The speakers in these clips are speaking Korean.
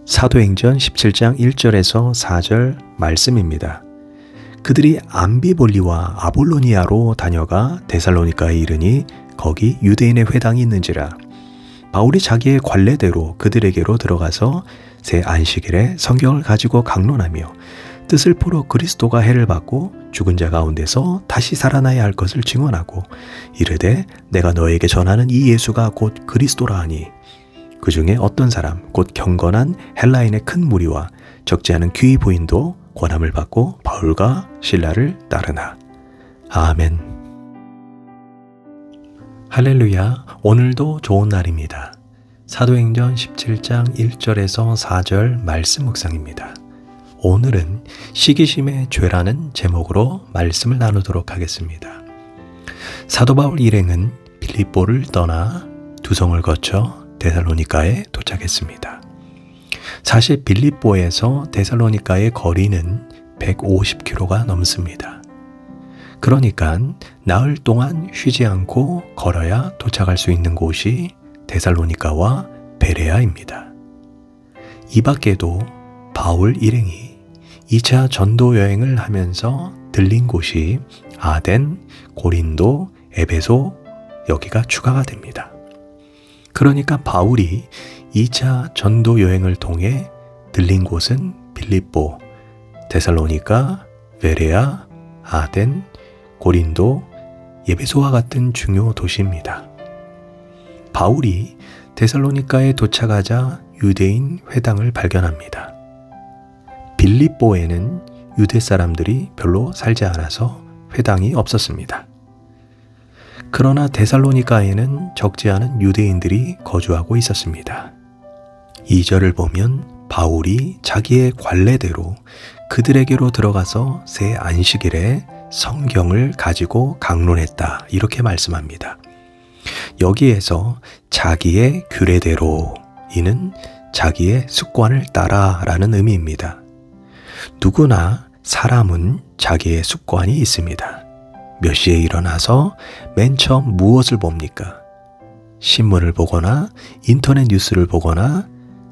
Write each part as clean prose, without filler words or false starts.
사도행전 17장 1절에서 4절 말씀입니다. 그들이 암비볼리와 아볼로니아로 다녀가 데살로니가에 이르니 거기 유대인의 회당이 있는지라. 바울이 자기의 관례대로 그들에게로 들어가서 새 안식일에 성경을 가지고 강론하며 뜻을 풀어 그리스도가 해를 받고 죽은 자 가운데서 다시 살아나야 할 것을 증언하고 이르되 내가 너에게 전하는 이 예수가 곧 그리스도라 하니 그 중에 어떤 사람 곧 경건한 헬라인의 큰 무리와 적지 않은 귀 부인도 권함을 받고 바울과 실라를 따르나. 아멘. 할렐루야. 오늘도 좋은 날입니다. 사도행전 17장 1절에서 4절 말씀 묵상입니다. 오늘은 시기심의 죄라는 제목으로 말씀을 나누도록 하겠습니다. 사도 바울 일행은 빌립보를 떠나 두성을 거쳐 데살로니가에 도착했습니다. 사실 빌립보에서 데살로니가의 거리는 150km가 넘습니다. 그러니까 나흘 동안 쉬지 않고 걸어야 도착할 수 있는 곳이 데살로니가와 베레아입니다. 이 밖에도 바울 일행이 2차 전도 여행을 하면서 들린 곳이 아덴, 고린도, 에베소 여기가 추가가 됩니다. 그러니까 바울이 2차 전도 여행을 통해 들린 곳은 빌립보, 데살로니가, 베레아, 아덴, 고린도, 에베소와 같은 중요 도시입니다. 바울이 데살로니가에 도착하자 유대인 회당을 발견합니다. 빌립보에는 유대 사람들이 별로 살지 않아서 회당이 없었습니다. 그러나 데살로니가에는 적지 않은 유대인들이 거주하고 있었습니다. 2절을 보면 바울이 자기의 관례대로 그들에게로 들어가서 새 안식일에 성경을 가지고 강론했다 이렇게 말씀합니다. 여기에서 자기의 규례대로 이는 자기의 습관을 따라 라는 의미입니다. 누구나 사람은 자기의 습관이 있습니다. 몇 시에 일어나서 맨 처음 무엇을 봅니까? 신문을 보거나 인터넷 뉴스를 보거나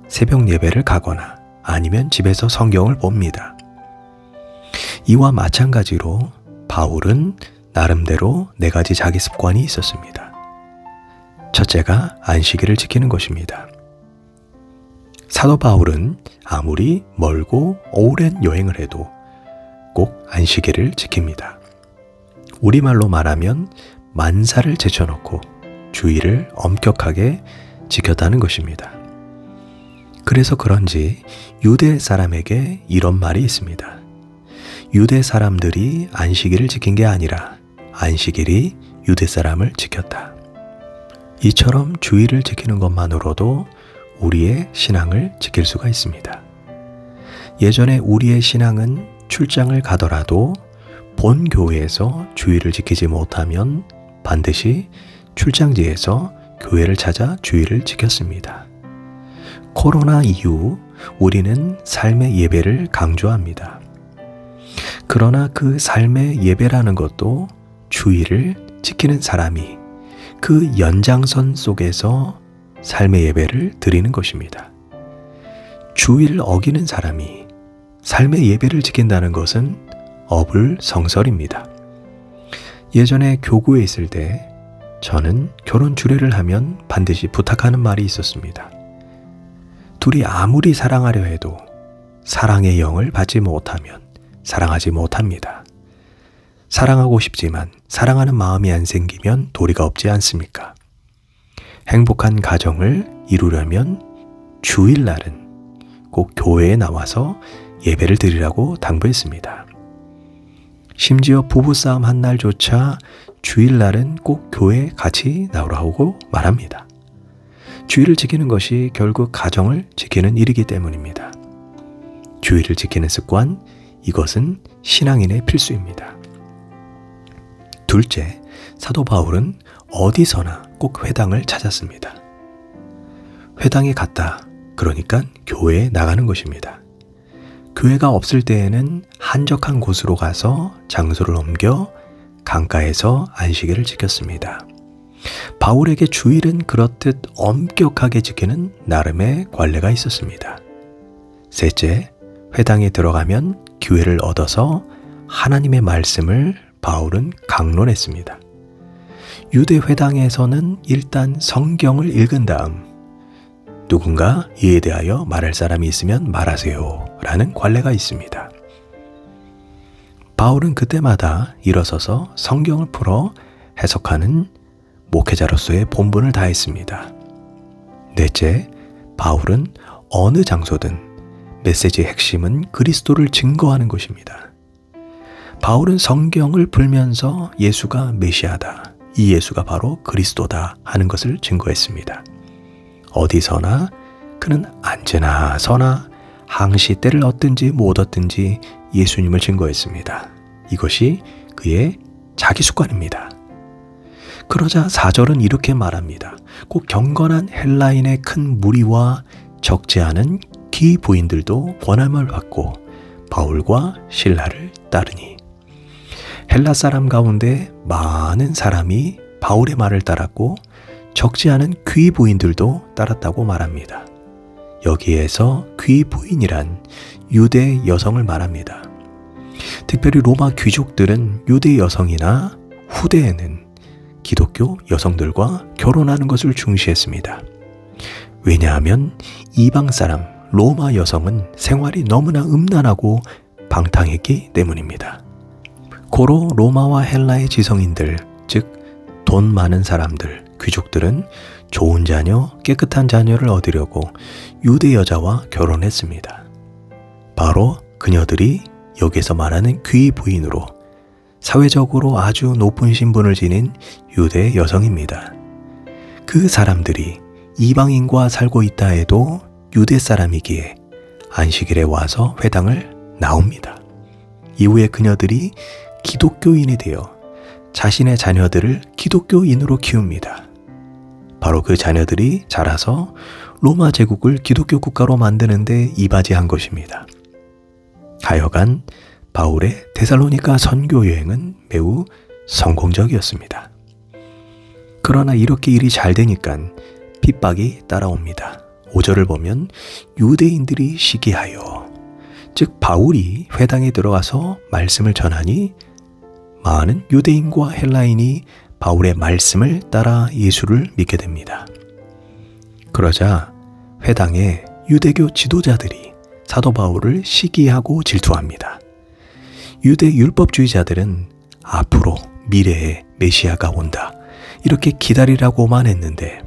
새벽 예배를 가거나 아니면 집에서 성경을 봅니다. 이와 마찬가지로 바울은 나름대로 4가지 자기 습관이 있었습니다. 첫째가 안식일을 지키는 것입니다. 사도 바울은 아무리 멀고 오랜 여행을 해도 꼭 안식일을 지킵니다. 우리말로 말하면 만사를 제쳐놓고 주의를 엄격하게 지켰다는 것입니다. 그래서 그런지 유대 사람에게 이런 말이 있습니다. 유대 사람들이 안식일을 지킨 게 아니라 안식일이 유대 사람을 지켰다. 이처럼 주의를 지키는 것만으로도 우리의 신앙을 지킬 수가 있습니다. 예전에 우리의 신앙은 출장을 가더라도 본 교회에서 주의를 지키지 못하면 반드시 출장지에서 교회를 찾아 주의를 지켰습니다. 코로나 이후 우리는 삶의 예배를 강조합니다. 그러나 그 삶의 예배라는 것도 주의를 지키는 사람이 그 연장선 속에서 삶의 예배를 드리는 것입니다. 주의를 어기는 사람이 삶의 예배를 지킨다는 것은 어불성설입니다. 예전에 교구에 있을 때 저는 결혼 주례를 하면 반드시 부탁하는 말이 있었습니다. 둘이 아무리 사랑하려 해도 사랑의 영을 받지 못하면 사랑하지 못합니다. 사랑하고 싶지만 사랑하는 마음이 안 생기면 도리가 없지 않습니까? 행복한 가정을 이루려면 주일날은 꼭 교회에 나와서 예배를 드리라고 당부했습니다. 심지어 부부싸움 한 날조차 주일날은 꼭 교회에 같이 나오라고 말합니다. 주일을 지키는 것이 결국 가정을 지키는 일이기 때문입니다. 주일을 지키는 습관, 이것은 신앙인의 필수입니다. 둘째, 사도 바울은 어디서나 꼭 회당을 찾았습니다. 회당에 갔다, 그러니까 교회에 나가는 것입니다. 교회가 없을 때에는 한적한 곳으로 가서 장소를 옮겨 강가에서 안식일을 지켰습니다. 바울에게 주일은 그렇듯 엄격하게 지키는 나름의 관례가 있었습니다. 셋째, 회당에 들어가면 기회를 얻어서 하나님의 말씀을 바울은 강론했습니다. 유대 회당에서는 일단 성경을 읽은 다음 누군가 이에 대하여 말할 사람이 있으면 말하세요 라는 관례가 있습니다. 바울은 그때마다 일어서서 성경을 풀어 해석하는 목회자로서의 본분을 다했습니다. 넷째, 바울은 어느 장소든 메시지의 핵심은 그리스도를 증거하는 것입니다. 바울은 성경을 풀면서 예수가 메시아다, 이 예수가 바로 그리스도다 하는 것을 증거했습니다. 어디서나 그는 앉으나 서나 항시 때를 얻든지 못 얻든지 예수님을 증거했습니다. 이것이 그의 자기 습관입니다. 그러자 4절은 이렇게 말합니다. 꼭 경건한 헬라인의 큰 무리와 적지 않은 기부인들도 권함을 받고 바울과 실라를 따르니, 헬라 사람 가운데 많은 사람이 바울의 말을 따랐고 적지 않은 귀부인들도 따랐다고 말합니다. 여기에서 귀부인이란 유대 여성을 말합니다. 특별히 로마 귀족들은 유대 여성이나 후대에는 기독교 여성들과 결혼하는 것을 중시했습니다. 왜냐하면 이방 사람 로마 여성은 생활이 너무나 음란하고 방탕했기 때문입니다. 고로 로마와 헬라의 지성인들, 즉 돈 많은 사람들, 귀족들은 좋은 자녀, 깨끗한 자녀를 얻으려고 유대 여자와 결혼했습니다. 바로 그녀들이 여기서 말하는 귀부인으로 사회적으로 아주 높은 신분을 지닌 유대 여성입니다. 그 사람들이 이방인과 살고 있다 해도 유대 사람이기에 안식일에 와서 회당을 나옵니다. 이후에 그녀들이 기독교인이 되어 자신의 자녀들을 기독교인으로 키웁니다. 바로 그 자녀들이 자라서 로마 제국을 기독교 국가로 만드는데 이바지한 것입니다. 하여간 바울의 데살로니가 선교 여행은 매우 성공적이었습니다. 그러나 이렇게 일이 잘 되니까 핍박이 따라옵니다. 5절을 보면 유대인들이 시기하여, 즉 바울이 회당에 들어가서 말씀을 전하니 많은 유대인과 헬라인이 바울의 말씀을 따라 예수를 믿게 됩니다. 그러자 회당에 유대교 지도자들이 사도 바울을 시기하고 질투합니다. 유대 율법주의자들은 앞으로 미래에 메시아가 온다, 이렇게 기다리라고만 했는데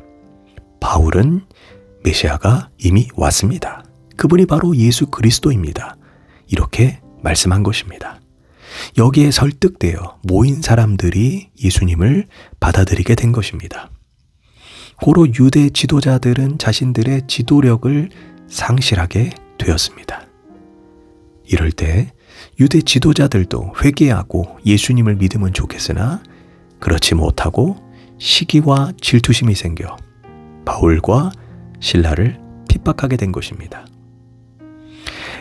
바울은 메시아가 이미 왔습니다. 그분이 바로 예수 그리스도입니다. 이렇게 말씀한 것입니다. 여기에 설득되어 모인 사람들이 예수님을 받아들이게 된 것입니다. 고로 유대 지도자들은 자신들의 지도력을 상실하게 되었습니다. 이럴 때 유대 지도자들도 회개하고 예수님을 믿으면 좋겠으나 그렇지 못하고 시기와 질투심이 생겨 바울과 실라를 핍박하게 된 것입니다.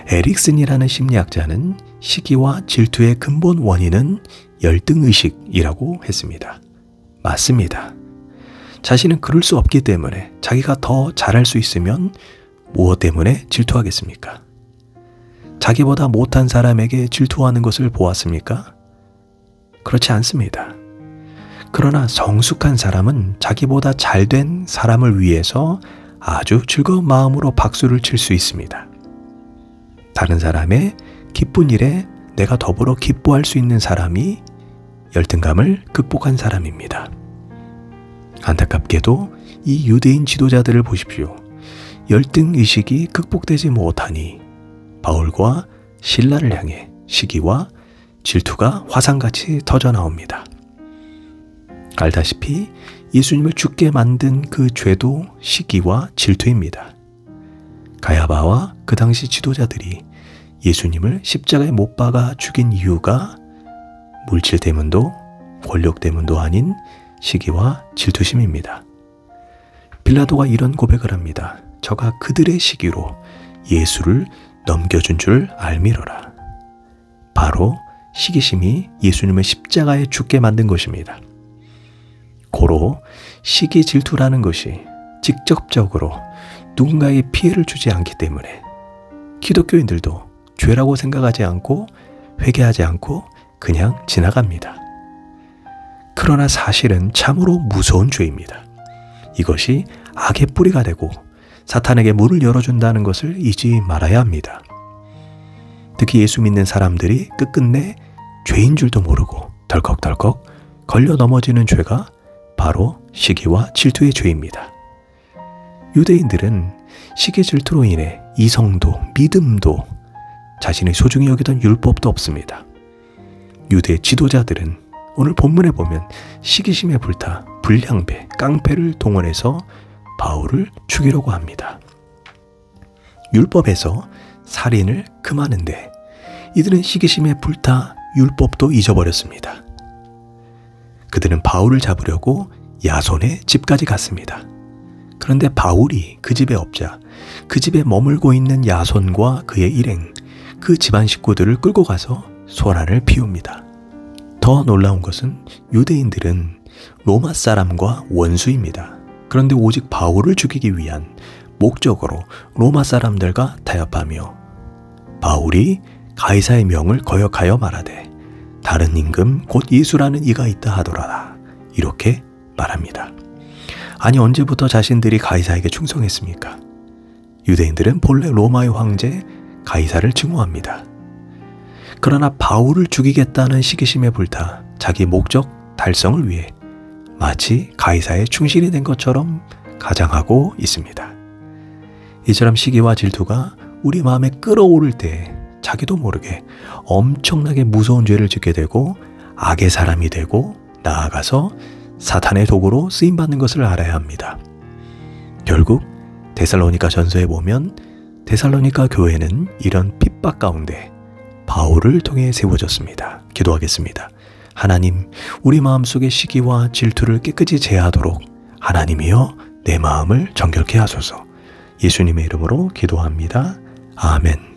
에릭슨이라는 심리학자는 시기와 질투의 근본 원인은 열등의식이라고 했습니다. 맞습니다. 자신은 그럴 수 없기 때문에 자기가 더 잘할 수 있으면 무엇 때문에 질투하겠습니까? 자기보다 못한 사람에게 질투하는 것을 보았습니까? 그렇지 않습니다. 그러나 성숙한 사람은 자기보다 잘된 사람을 위해서 아주 즐거운 마음으로 박수를 칠 수 있습니다. 다른 사람의 기쁜 일에 내가 더불어 기뻐할 수 있는 사람이 열등감을 극복한 사람입니다. 안타깝게도 이 유대인 지도자들을 보십시오. 열등의식이 극복되지 못하니 바울과 실라를 향해 시기와 질투가 화산같이 터져나옵니다. 알다시피 예수님을 죽게 만든 그 죄도 시기와 질투입니다. 가야바와 그 당시 지도자들이 예수님을 십자가에 못 박아 죽인 이유가 물질 때문도 권력 때문도 아닌 시기와 질투심입니다. 빌라도가 이런 고백을 합니다. 저가 그들의 시기로 예수를 넘겨준 줄 알미러라. 바로 시기심이 예수님을 십자가에 죽게 만든 것입니다. 고로 시기 질투라는 것이 직접적으로 누군가에게 피해를 주지 않기 때문에 기독교인들도 죄라고 생각하지 않고 회개하지 않고 그냥 지나갑니다. 그러나 사실은 참으로 무서운 죄입니다. 이것이 악의 뿌리가 되고 사탄에게 문을 열어준다는 것을 잊지 말아야 합니다. 특히 예수 믿는 사람들이 끝끝내 죄인 줄도 모르고 덜컥덜컥 걸려 넘어지는 죄가 바로 시기와 질투의 죄입니다. 유대인들은 시기 질투로 인해 이성도 믿음도 자신이 소중히 여기던 율법도 없습니다. 유대 지도자들은 오늘 본문에 보면 시기심에 불타 불량배, 깡패를 동원해서 바울을 죽이려고 합니다. 율법에서 살인을 금하는데 이들은 시기심에 불타 율법도 잊어버렸습니다. 그들은 바울을 잡으려고 야손의 집까지 갔습니다. 그런데 바울이 그 집에 없자 그 집에 머물고 있는 야손과 그의 일행, 그 집안 식구들을 끌고 가서 소란을 피웁니다. 더 놀라운 것은 유대인들은 로마 사람과 원수입니다. 그런데 오직 바울을 죽이기 위한 목적으로 로마 사람들과 타협하며 바울이 가이사의 명을 거역하여 말하되 다른 임금 곧 예수라는 이가 있다 하더라. 이렇게 말합니다. 아니 언제부터 자신들이 가이사에게 충성했습니까? 유대인들은 본래 로마의 황제 가이사를 증오합니다. 그러나 바울을 죽이겠다는 시기심에 불타 자기 목적 달성을 위해 마치 가이사에 충실이 된 것처럼 가장하고 있습니다. 이처럼 시기와 질투가 우리 마음에 끓어오를 때 자기도 모르게 엄청나게 무서운 죄를 짓게 되고 악의 사람이 되고 나아가서 사탄의 도구로 쓰임받는 것을 알아야 합니다. 결국 데살로니가 전서에 보면 데살로니가 교회는 이런 핍박 가운데 바울을 통해 세워졌습니다. 기도하겠습니다. 하나님, 우리 마음속의 시기와 질투를 깨끗이 제하도록 하나님이여 내 마음을 정결케 하소서. 예수님의 이름으로 기도합니다. 아멘.